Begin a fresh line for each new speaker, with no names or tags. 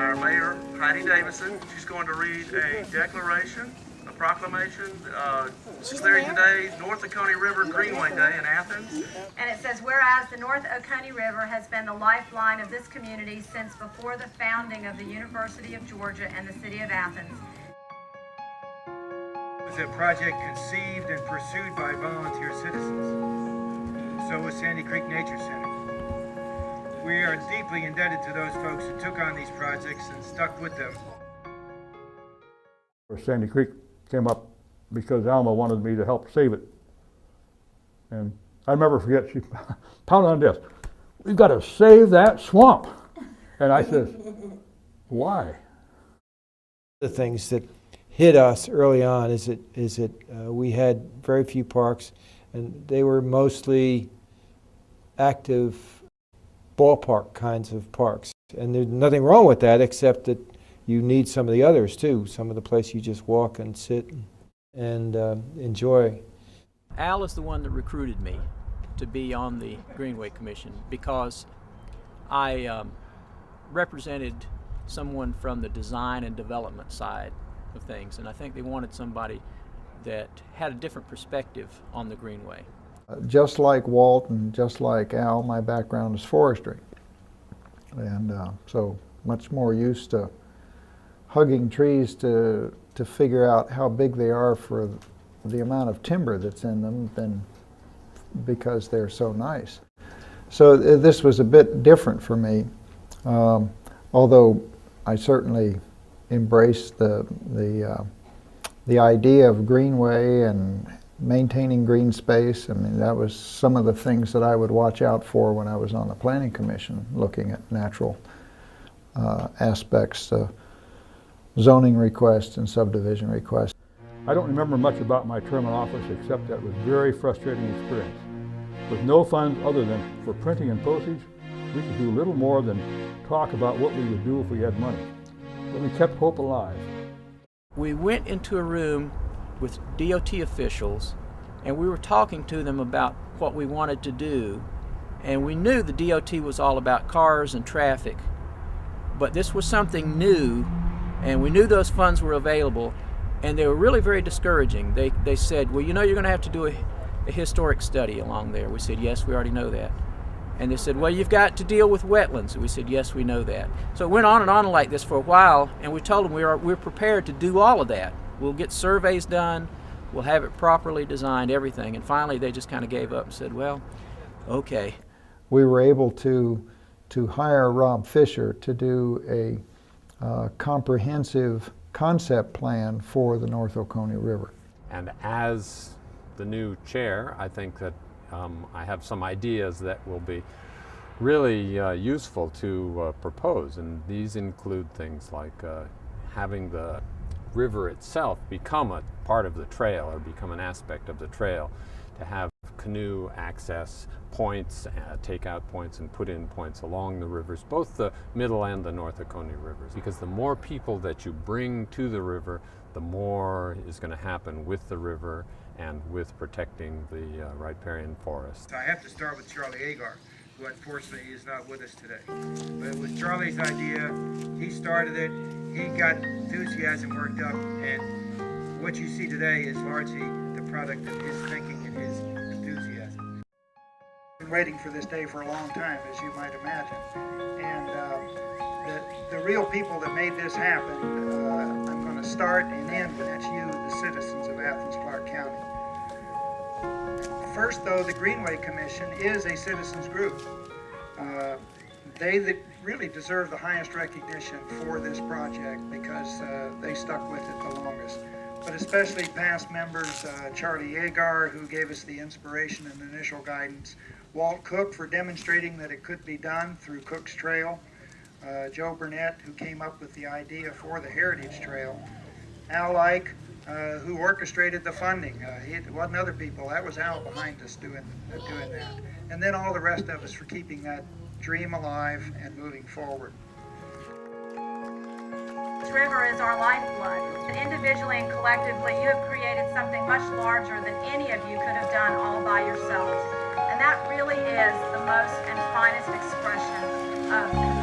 our Mayor, Heidi Davison. She's going to read a declaration, a proclamation declaring today North Oconee River Greenway Day in Athens.
And it says, whereas the North Oconee River has been the lifeline of this community since before the founding of the University of Georgia and the city of Athens.
It was a project conceived and pursued by volunteer citizens. So was Sandy Creek Nature Center. We are deeply indebted to those folks who took on these projects and stuck with them.
Sandy Creek came up because Alma wanted me to help save it. And I never forget, she pounded on the desk, "We've got to save that swamp." And I said, "Why?"
The things that hit us early on is that we had very few parks, and they were mostly active ballpark kinds of parks. And there's nothing wrong with that, except that you need some of the others too, some of the places you just walk and sit and enjoy.
Al is the one that recruited me to be on the Greenway Commission because I represented someone from the design and development side of things, and I think they wanted somebody that had a different perspective on the Greenway.
Just like Walt and just like Al, my background is forestry, and so much more used to hugging trees to figure out how big they are for the amount of timber that's in them than because they're so nice. So this was a bit different for me, although I certainly embraced the idea of Greenway and maintaining green space. I mean, that was some of the things that I would watch out for when I was on the Planning Commission, looking at natural aspects, zoning requests and subdivision requests.
I don't remember much about my term in office except that it was a very frustrating experience. With no funds other than for printing and postage, we could do little more than talk about what we would do if we had money. But we kept hope alive.
We went into a room with DOT officials, and we were talking to them about what we wanted to do, and we knew the DOT was all about cars and traffic, but this was something new, and we knew those funds were available, and they were really very discouraging. They said, well, you know, you're going to have to do a historic study along there. We said, yes, we already know that. And they said, well, you've got to deal with wetlands. And we said, yes, we know that. So it went on like this for a while, and we told them we're prepared to do all of that. We'll get surveys done, we'll have it properly designed, everything. And finally they just kind of gave up and said, well, okay.
We were able to hire Rob Fisher to do a comprehensive concept plan for the North Oconee River.
And as the new chair, I think that I have some ideas that will be really useful to propose. And these include things like having the river itself become a part of the trail or become an aspect of the trail, to have canoe access points, takeout points and put in points along the rivers, both the Middle and the North Oconee rivers, because the more people that you bring to the river, the more is going to happen with the river and with protecting the riparian forest.
I have to start with Charlie Agar, who unfortunately is not with us today. But it was Charlie's idea. He started it. He got enthusiasm worked up, and what you see today is largely the product of his thinking and his enthusiasm.
Been waiting for this day for a long time, as you might imagine. And the real people that made this happen, I'm going to start and end, and that's you, the citizens of Athens-Clarke County. First, though, the Greenway Commission is a citizens group. They really deserve the highest recognition for this project because they stuck with it the longest. But especially past members, Charlie Agar, who gave us the inspiration and initial guidance, Walt Cook for demonstrating that it could be done through Cook's Trail, Joe Burnett, who came up with the idea for the Heritage Trail, Al Ike, who orchestrated the funding. It wasn't other people, that was Al behind us doing that. And then all the rest of us for keeping that dream alive and moving forward.
This river is our lifeblood. Individually and collectively, you have created something much larger than any of you could have done all by yourselves. And that really is the most and finest expression of